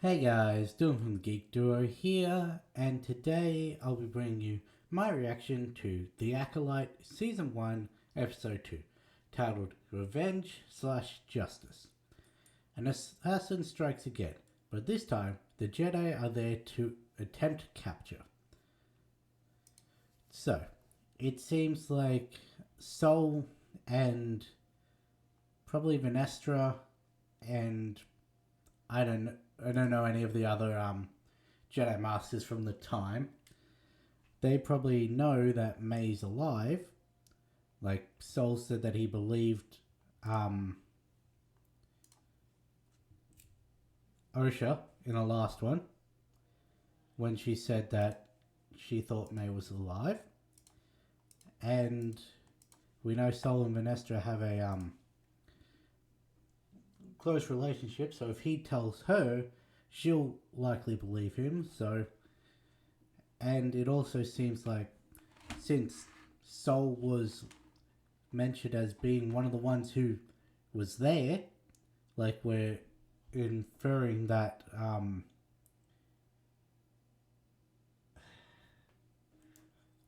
Hey guys, Dylan from Geek Duo here, and today I'll be bringing you my reaction to The Acolyte Season 1, Episode 2, titled Revenge/Justice. An assassin strikes again, but this time the Jedi are there to attempt capture. So, it seems like Sol and probably Venestra and I don't know any of the other Jedi Masters from the time. They probably know that May's alive. Like Sol said that he believed Osha in the last one when she said that she thought May was alive, and we know Sol and Venestra have a close relationship. So if he tells her, she'll likely believe him. So, and it also seems like since Sol was mentioned as being one of the ones who was there, like we're inferring that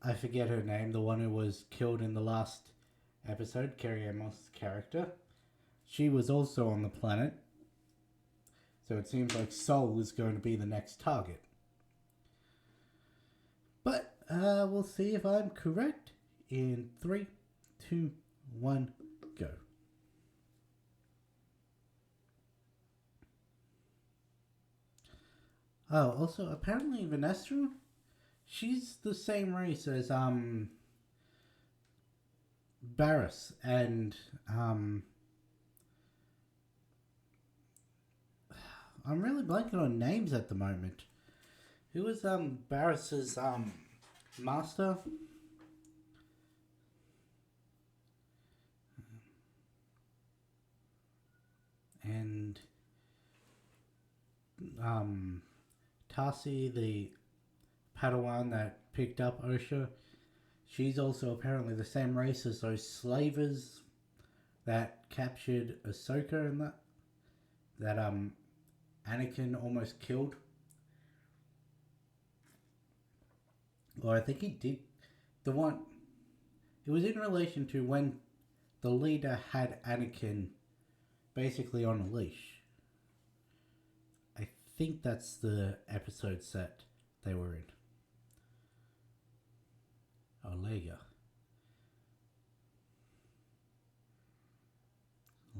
I forget her name, the one who was killed in the last episode, Carrie Amos' character. She was also on the planet, so it seems like Sol is going to be the next target. But we'll see if I'm correct in 3, 2, 1, go. Oh, also apparently Vanessa, she's the same race as Barris and I'm really blanking on names at the moment. Who was Barris's master? And Tarsi, the Padawan that picked up Osha, she's also apparently the same race as those slavers that captured Ahsoka and that Anakin almost killed. Or I think he did. The one, it was in relation to when the leader had Anakin basically on a leash. I think that's the episode set they were in. Olega.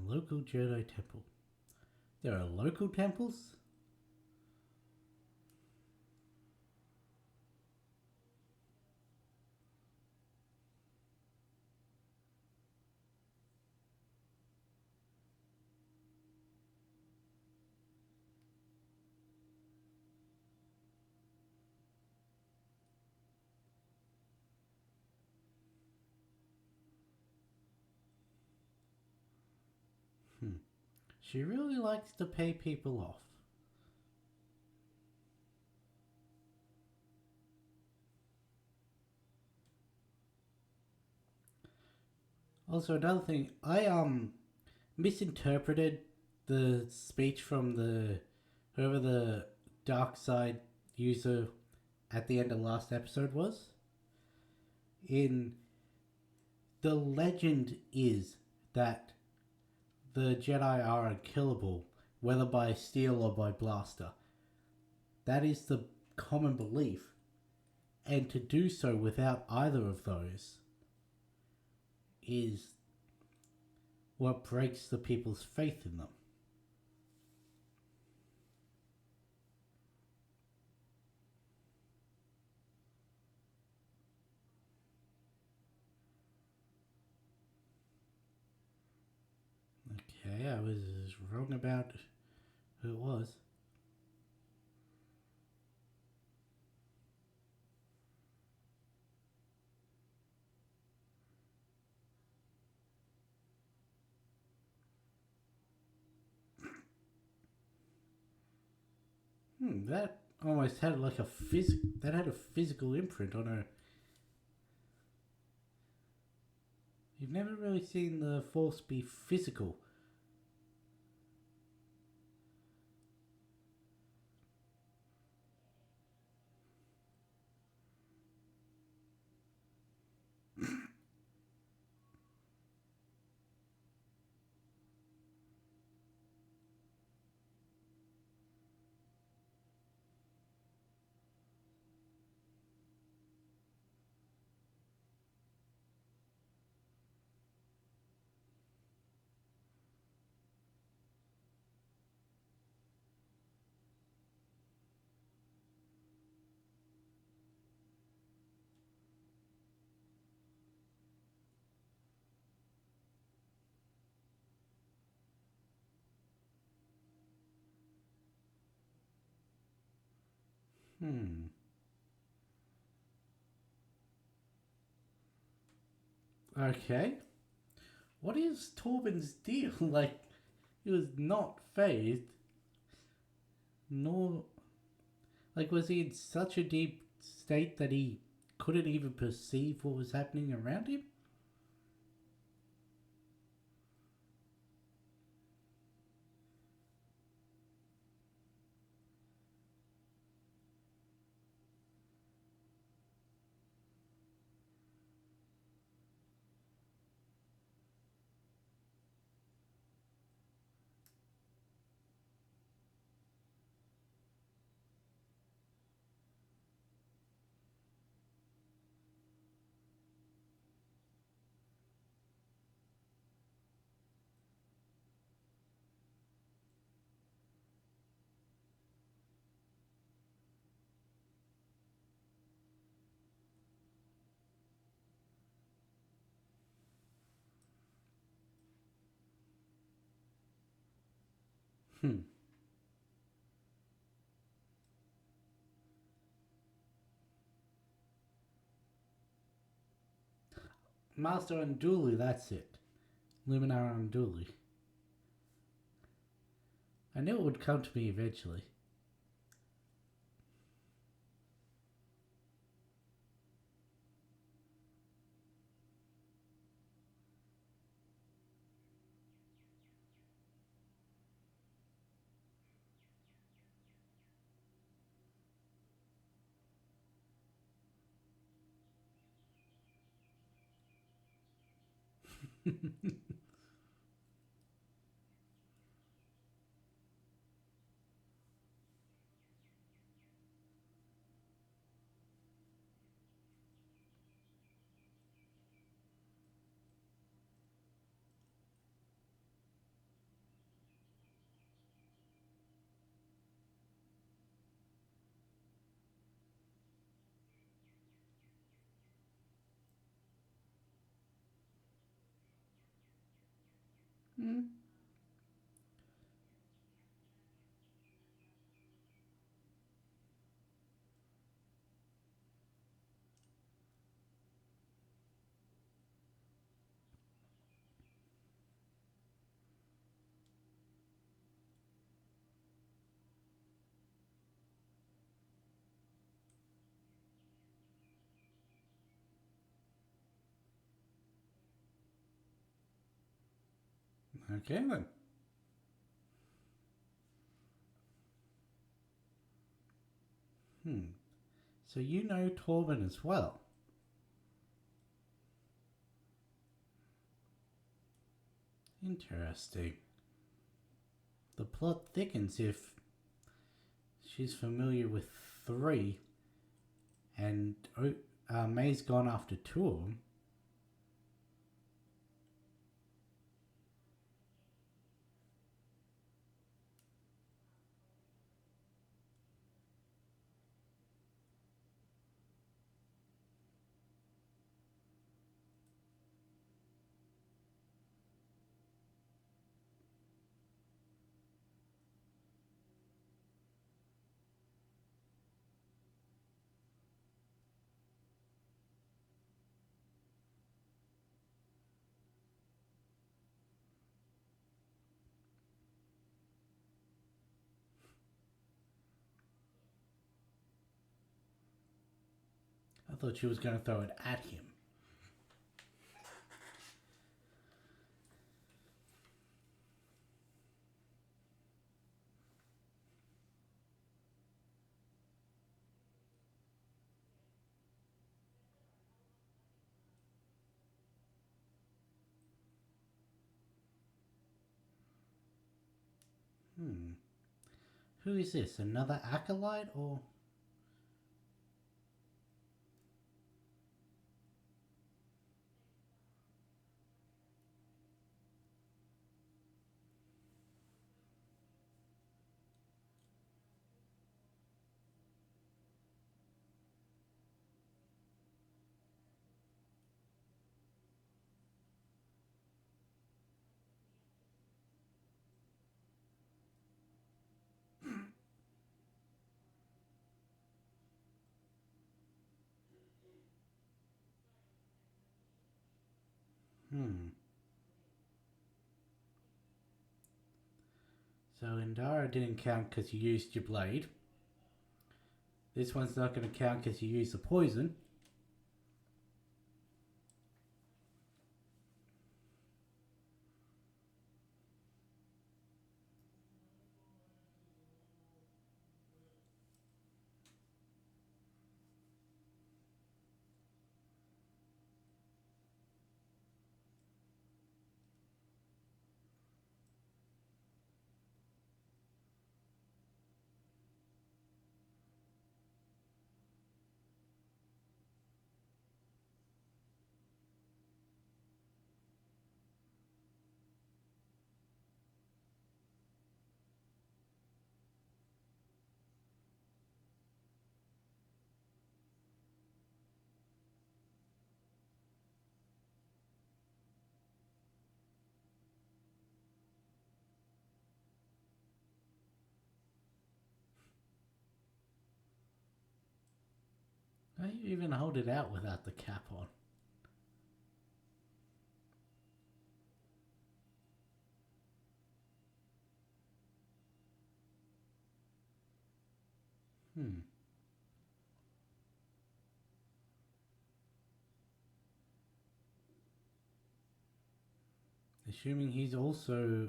Local Jedi temple. There are local temples? She really likes to pay people off. Also, another thing, I misinterpreted the speech from the whoever the dark side user at the end of the last episode was. In the legend is that the Jedi are unkillable, whether by steel or by blaster. That is the common belief, and to do so without either of those is what breaks the people's faith in them. Okay, I was wrong about who it was. That almost had like a that had a physical imprint on her. You've never really seen the Force be physical. Hmm. Okay. What is Torben's deal? Like, he was not phased, nor. Like, was he in such a deep state that he couldn't even perceive what was happening around him? Hmm. Master Unduli, that's it. Luminar Unduli. I knew it would come to me eventually. Hmm. Okay then. Hmm. So you know Torben as well. Interesting. The plot thickens if she's familiar with three and May's gone after two of them. I thought she was going to throw it at him. Hmm. Who is this? Another acolyte or? Hmm. So Indara didn't count because you used your blade. This one's not going to count because you used the poison. How do you even hold it out without the cap on? Hmm. Assuming he's also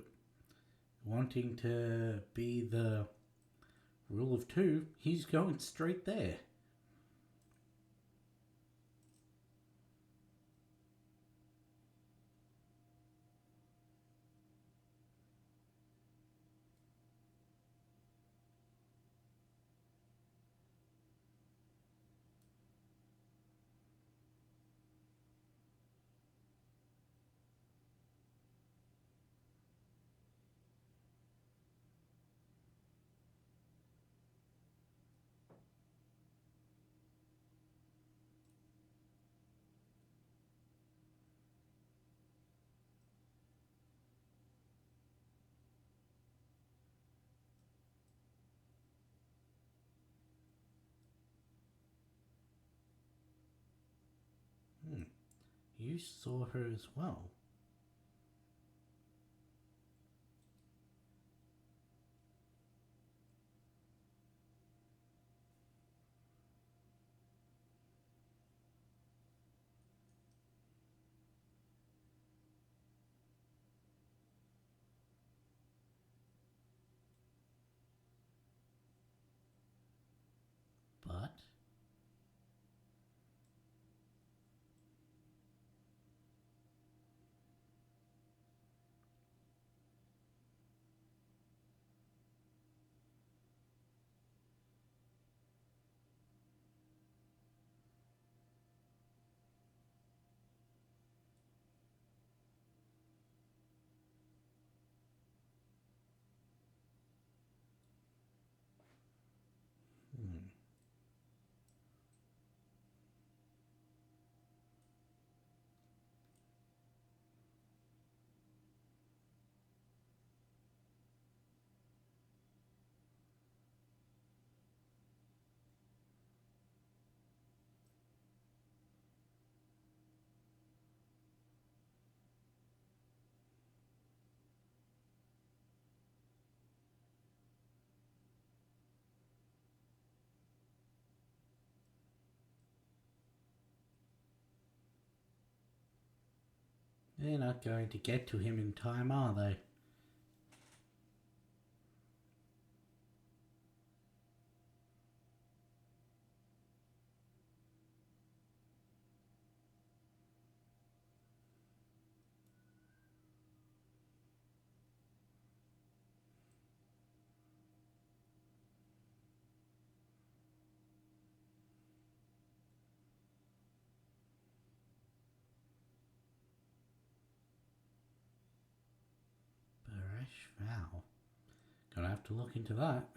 wanting to be the rule of two, he's going straight there. Hmm. You saw her as well. But hmm. They're not going to get to him in time, are they? Barash Vow. Gonna have to look into that.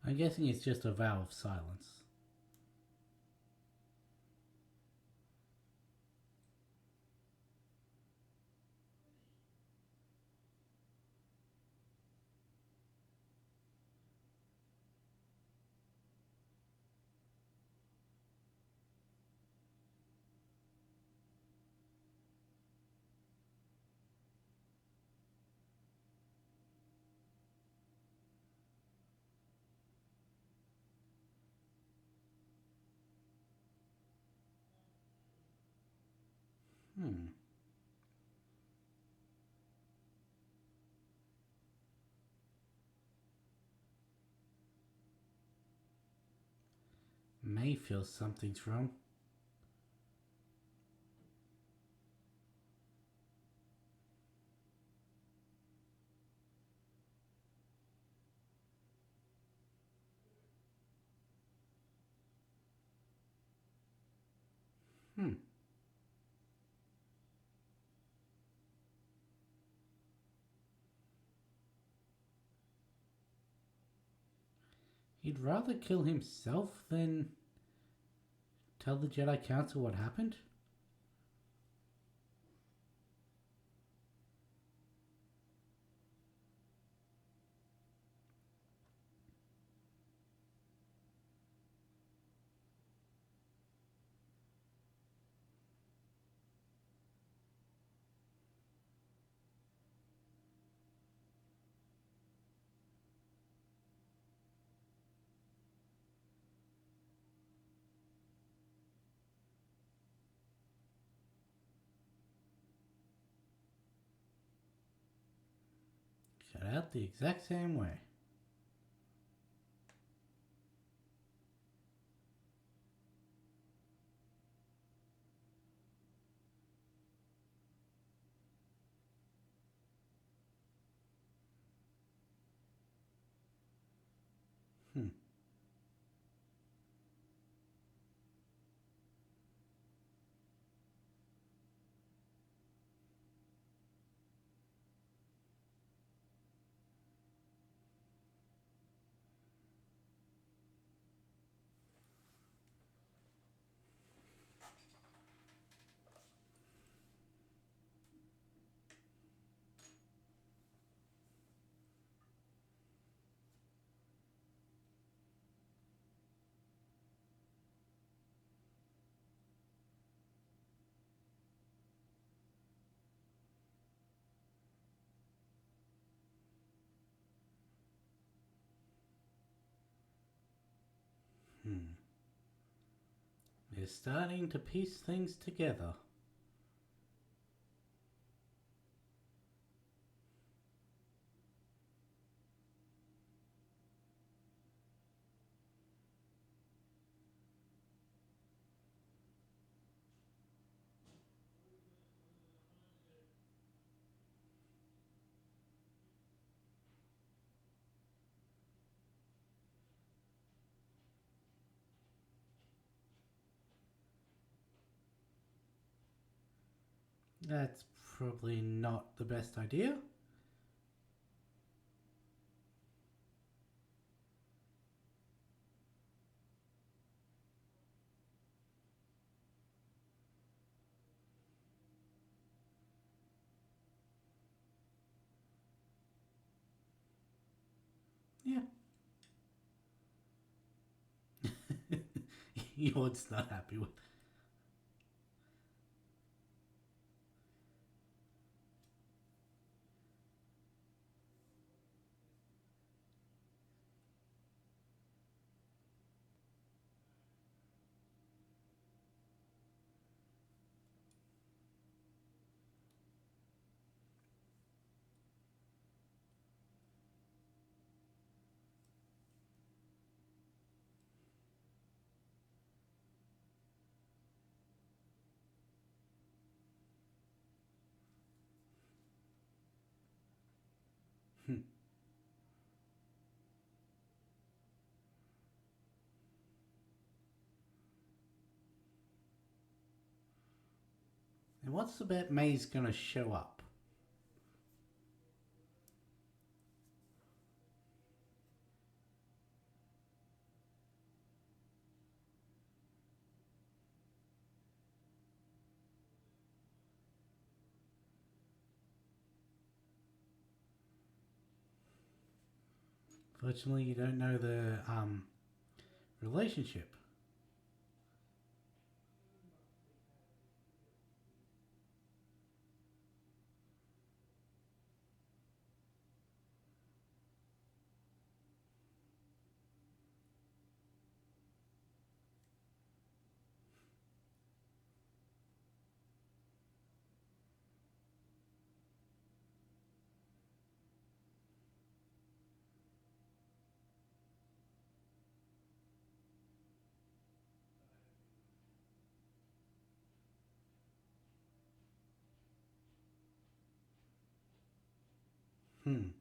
I'm guessing it's just a vow of silence. Hmm. May feels something's wrong. Hmm. He'd rather kill himself than tell the Jedi Council what happened? Cut out the exact same way. Hmm. Hmm. They're starting to piece things together. That's probably not the best idea. Yeah. Yord's not happy with. Hmm. And what's the bet May's gonna show up? Fortunately, you don't know the relationship. Hmm.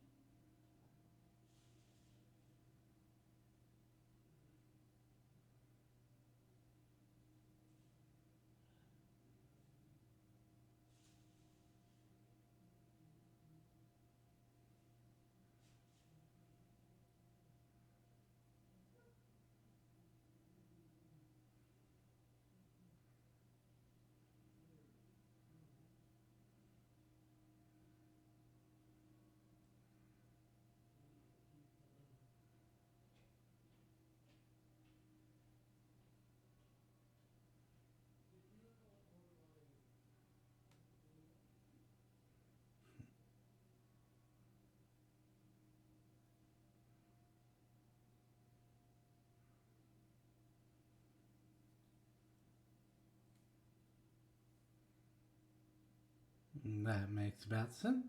That makes about sense.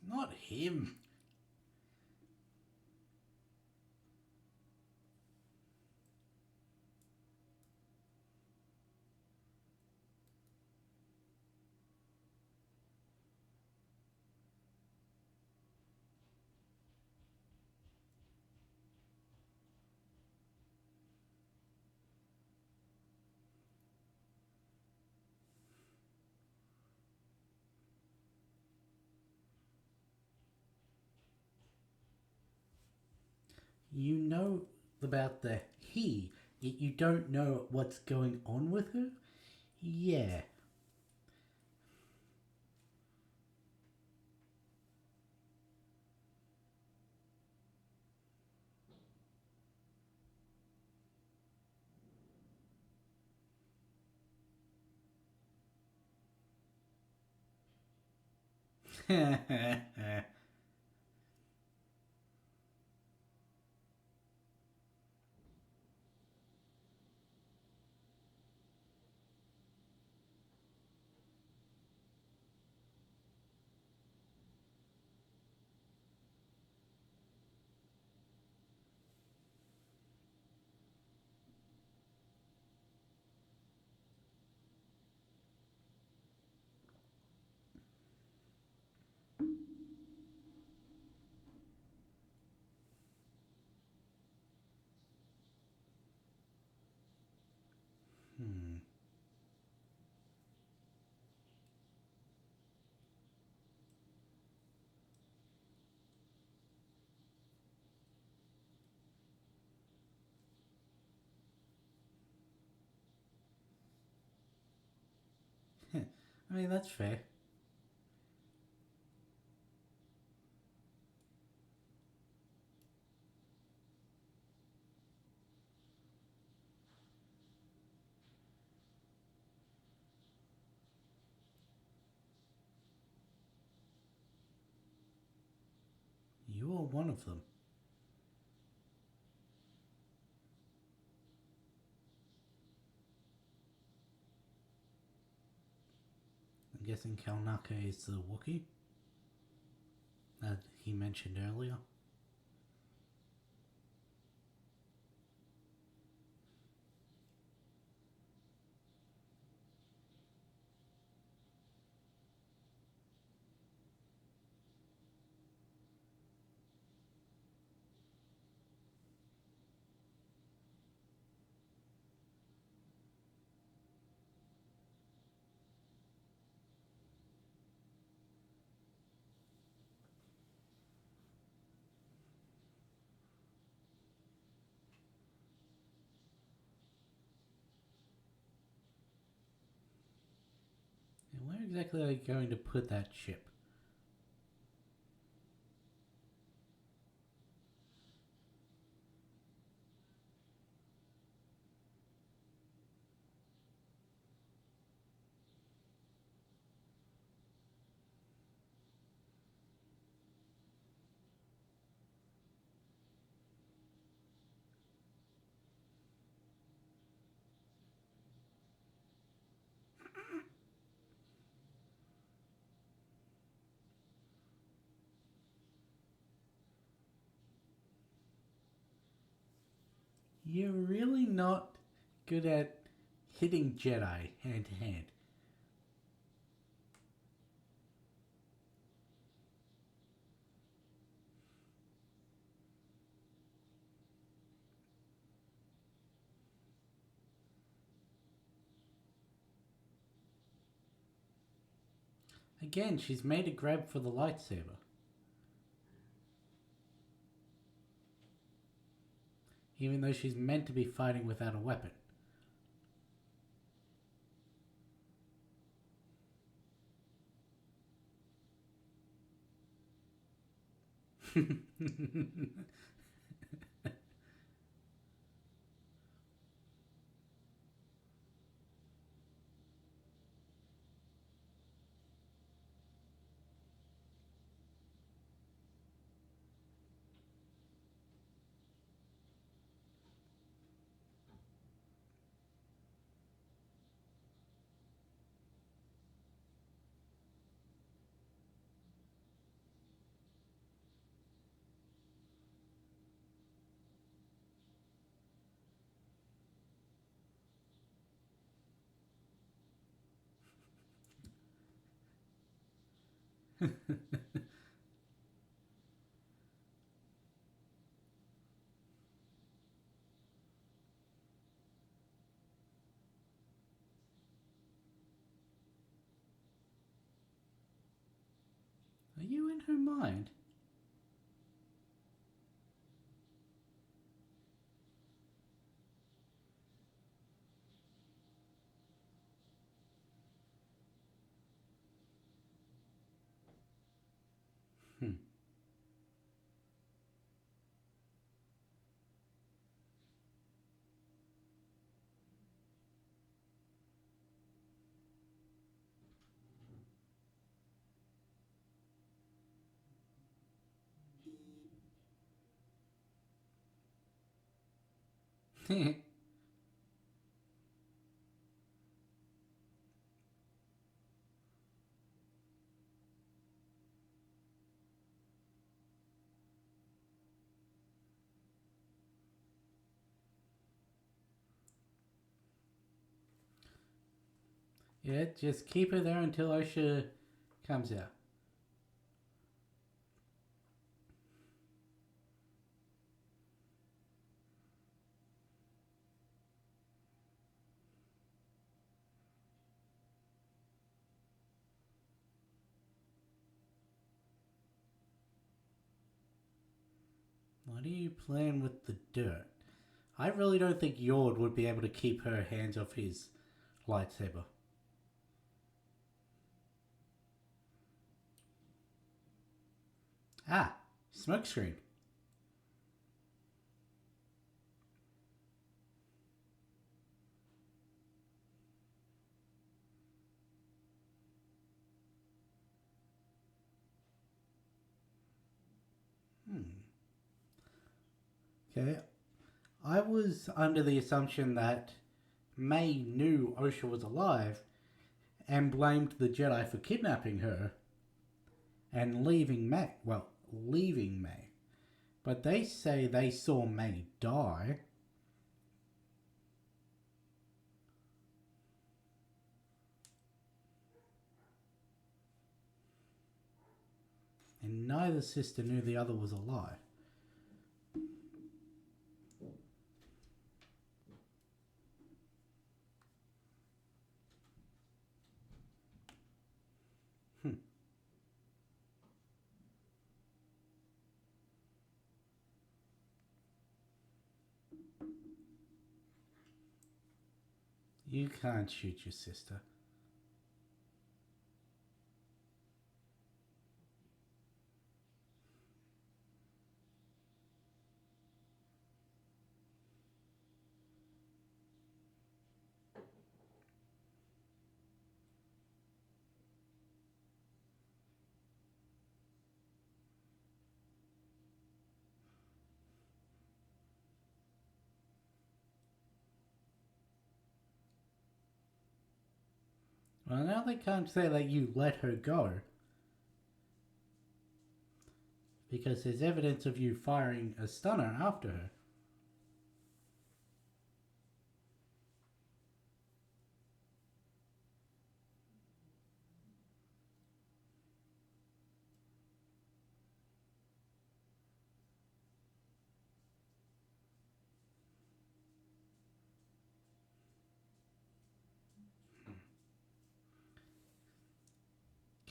Not him. You know about the he, yet you don't know what's going on with her? Yeah. Hmm. I mean, that's fair. You are one of them. I'm guessing Kalnaka is the Wookiee that he mentioned earlier. exactly are you going to put that ship? You're really not good at hitting Jedi hand to hand. Again, she's made a grab for the lightsaber. Even though she's meant to be fighting without a weapon. Are you in her mind? Hmm. Yeah, just keep her there until Osha comes out. What are you playing with the dirt? I really don't think Yord would be able to keep her hands off his lightsaber. Ah, smokescreen. Hmm. Okay. I was under the assumption that May knew Osha was alive and blamed the Jedi for kidnapping her and leaving May. Well, leaving May. But they say they saw May die. And neither sister knew the other was alive. Hmm. You can't shoot your sister. Well, now they can't say that you let her go. Because there's evidence of you firing a stunner after her.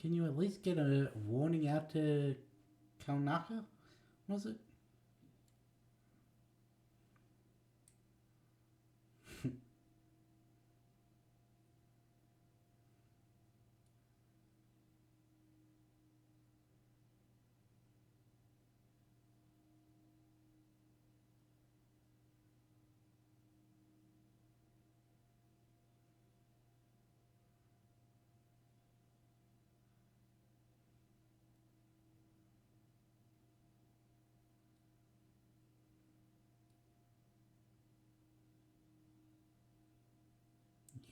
Can you at least get a warning out to Kaunaka? Was it?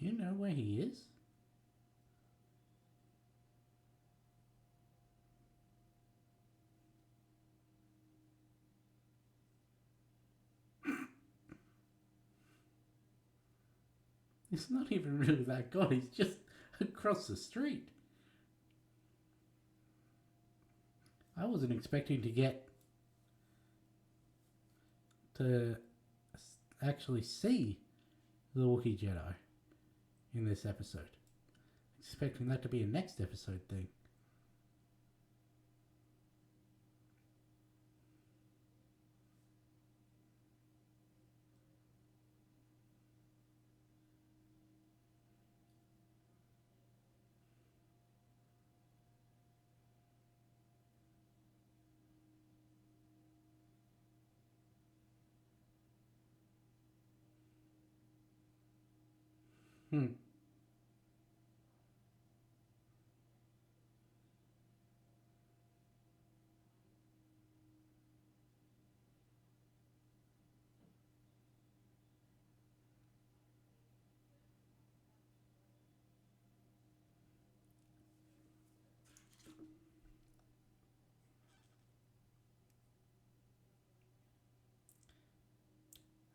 You know where he is? It's not even really that god, he's just across the street. I wasn't expecting to get to actually see the Wookiee Jedi in this episode. Expecting that to be a next episode thing. Hmm.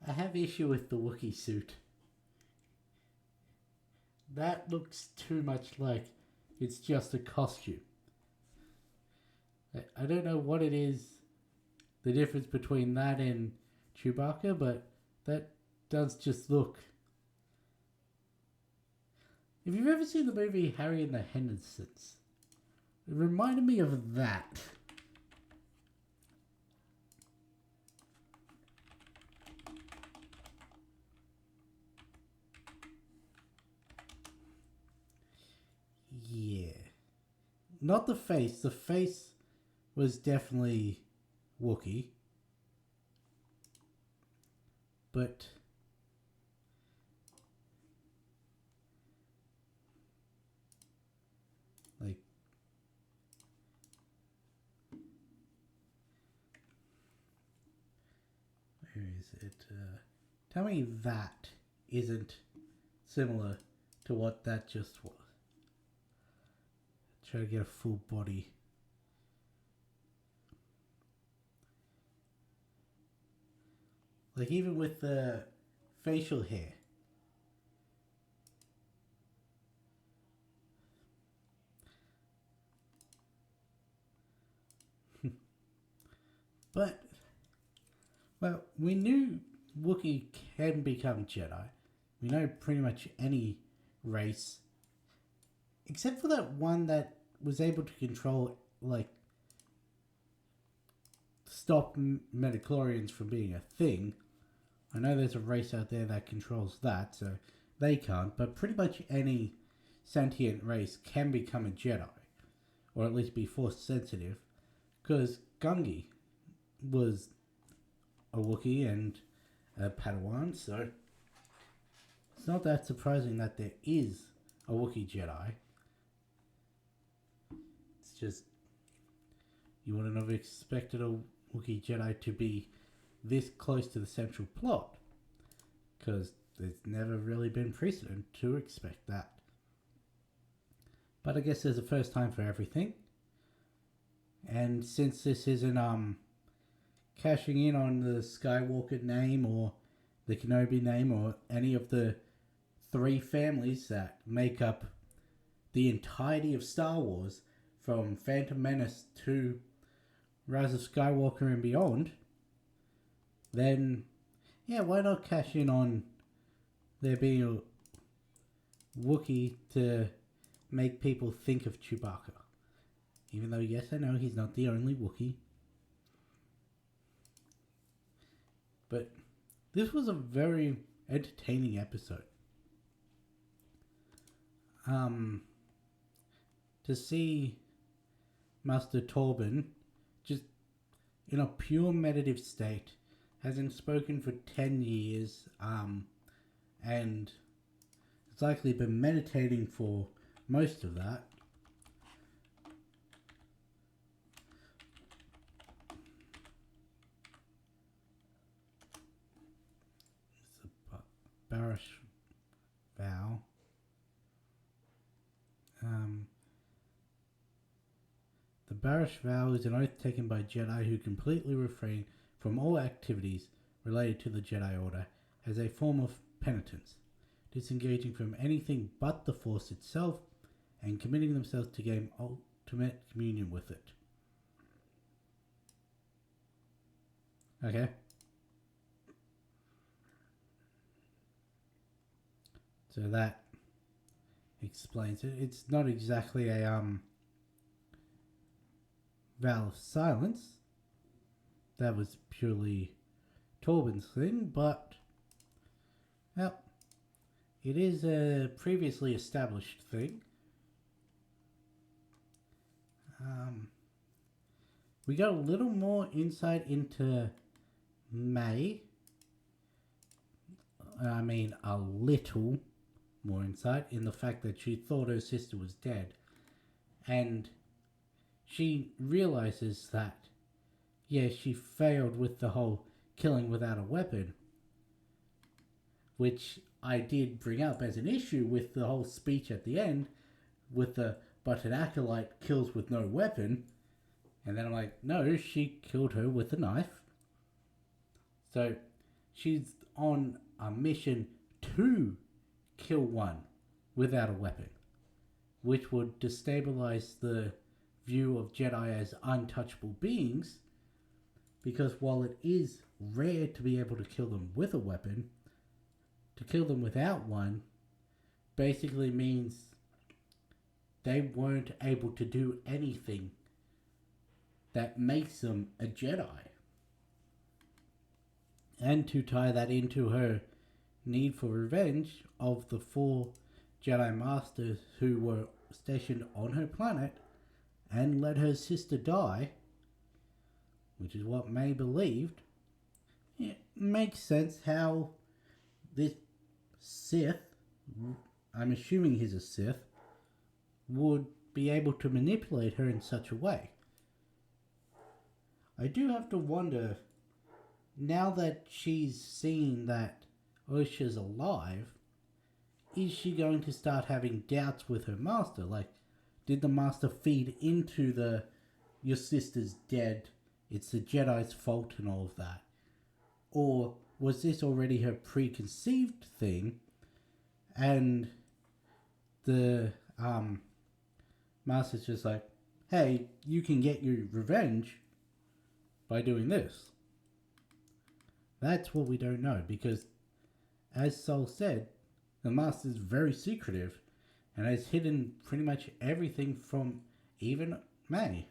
I have issue with the Wookiee suit. That looks too much like it's just a costume. I don't know what it is, the difference between that and Chewbacca, but that does just look. If you've ever seen the movie Harry and the Hendersons, it reminded me of that. Yeah. Not the face. The face was definitely Wookiee. But like where is it? Tell me that isn't similar to what that just was. Try to get a full body. Like even with the facial hair. But, well, we knew Wookiee can become Jedi. We know pretty much any race. Except for that one that was able to control, like, stop metachlorians from being a thing. I know there's a race out there that controls that, so they can't. But pretty much any sentient race can become a Jedi. Or at least be force sensitive. Because Gungi was a Wookiee and a Padawan, so it's not that surprising that there is a Wookiee Jedi. It's just you wouldn't have expected a Wookiee Jedi to be this close to the central plot, because there's never really been precedent to expect that. But I guess there's a first time for everything. And since this isn't cashing in on the Skywalker name or the Kenobi name or any of the three families that make up the entirety of Star Wars, from Phantom Menace to Rise of Skywalker and beyond, then yeah, why not cash in on there being a Wookiee to make people think of Chewbacca? Even though, yes, I know he's not the only Wookiee. But this was a very entertaining episode. To see Master Torben just in a pure meditative state, hasn't spoken for 10 years, and it's likely been meditating for most of that. It's a Barish vow. The Barish vow is an oath taken by Jedi who completely refrain from all activities related to the Jedi Order as a form of penitence, disengaging from anything but the Force itself and committing themselves to gain ultimate communion with it. Okay. So that explains it. It's not exactly a vow of silence. That was purely Torben's thing, but well, it is a previously established thing. We got a little more insight into May. I mean, a little more insight in the fact that she thought her sister was dead. And she realizes that, yeah, she failed with the whole killing without a weapon. Which I did bring up as an issue with the whole speech at the end, with the, but an acolyte kills with no weapon. And then I'm like, no, she killed her with a knife. So she's on a mission to kill one without a weapon, which would destabilize the view of Jedi as untouchable beings, because while it is rare to be able to kill them with a weapon, to kill them without one basically means they weren't able to do anything that makes them a Jedi. And to tie that into her need for revenge of the 4 Jedi Masters who were stationed on her planet and let her sister die, which is what May believed, it makes sense how this Sith, I'm assuming he's a Sith, would be able to manipulate her in such a way. I do have to wonder, now that she's seen that Osha's alive, is she going to start having doubts with her master? Like, did the master feed into the, your sister's dead, it's the Jedi's fault and all of that? Or was this already her preconceived thing, and the master's just like, hey, you can get your revenge by doing this? That's what we don't know, because as Sol said, the master's very secretive and has hidden pretty much everything from even May.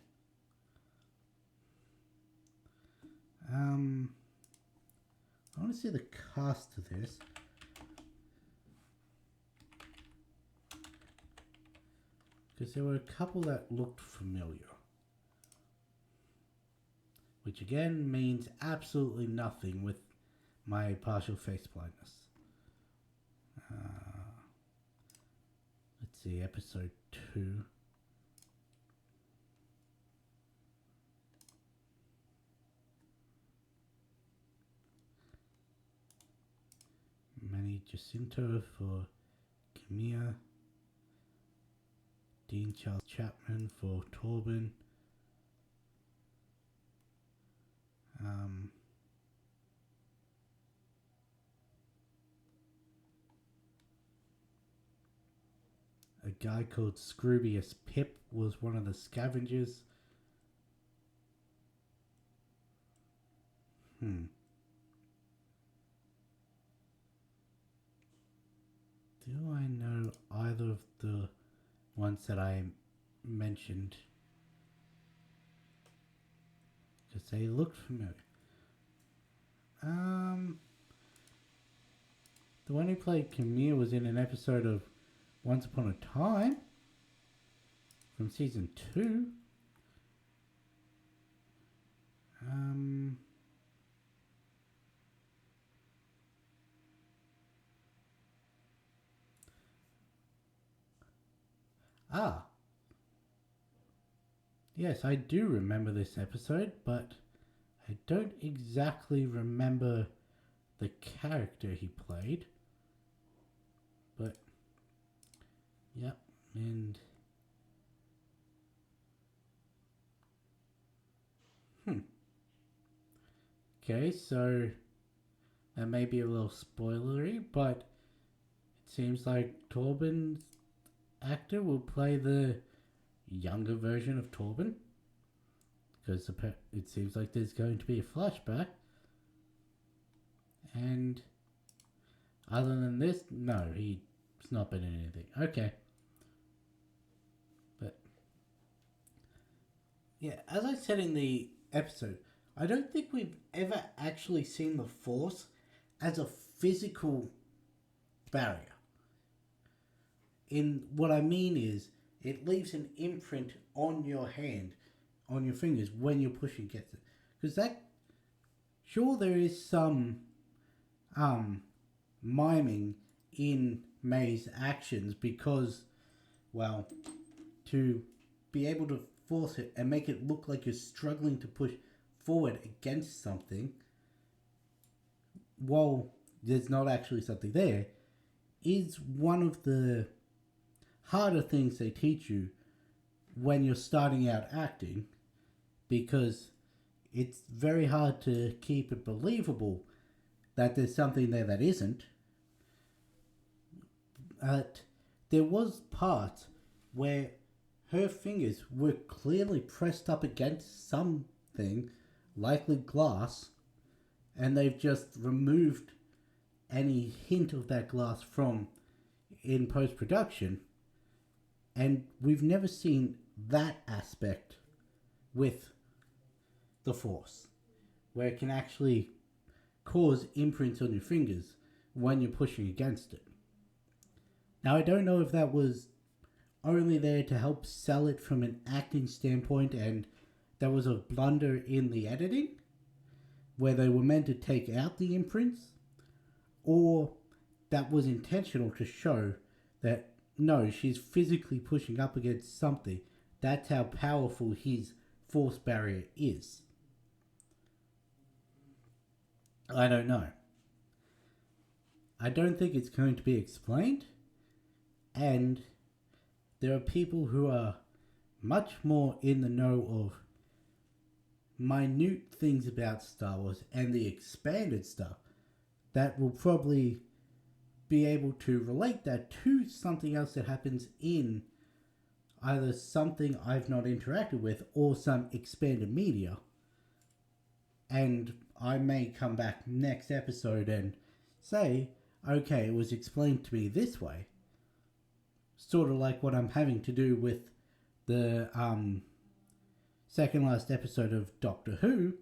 I want to see the cast of this. Because there were a couple that looked familiar. Which again means absolutely nothing with my partial face blindness. Let's see, episode 2. Manny Jacinto for Camilla. Dean Charles Chapman for Torben. A guy called Scroobius Pip was one of the scavengers. Do I know either of the ones that I mentioned? Because they looked familiar. The one who played Camille was in an episode of Once Upon a Time from season 2. Yes, I do remember this episode, but I don't exactly remember the character he played. But, yep, and... Okay, so that may be a little spoilery, but it seems like Torben's actor will play the younger version of Torben, because it seems like there's going to be a flashback. And other than this, no, he's not been in anything. Okay. But yeah, as I said in the episode, I don't think we've ever actually seen the Force as a physical barrier. In what I mean is, it leaves an imprint on your hand, on your fingers, when you're pushing against it. Because that, sure, there is some miming in May's actions because, well, to be able to force it and make it look like you're struggling to push forward against something while there's not actually something there is one of the harder things they teach you when you're starting out acting, because it's very hard to keep it believable that there's something there that isn't. There was parts where her fingers were clearly pressed up against something, likely glass, and they've just removed any hint of that glass from in post-production, and we've never seen that aspect with the Force, where it can actually cause imprints on your fingers when you're pushing against it. Now, I don't know if that was only there to help sell it from an acting standpoint and that was a blunder in the editing, where they were meant to take out the imprints, or that was intentional to show that, no, she's physically pushing up against something. That's how powerful his force barrier is. I don't know. I don't think it's going to be explained, and there are people who are much more in the know of minute things about Star Wars and the expanded stuff that will probably be able to relate that to something else that happens in either something I've not interacted with or some expanded media. And I may come back next episode and say, okay, it was explained to me this way. Sort of like what I'm having to do with the second last episode of Doctor Who,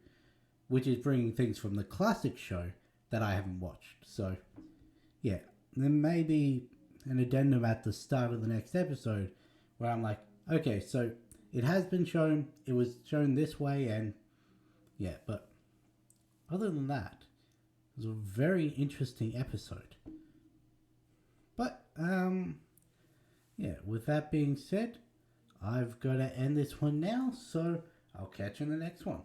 which is bringing things from the classic show that I haven't watched. So, yeah, there may be an addendum at the start of the next episode where I'm like, okay, so it has been shown, it was shown this way, and yeah, but other than that, it was a very interesting episode. But, yeah, with that being said, I've got to end this one now, so I'll catch you in the next one.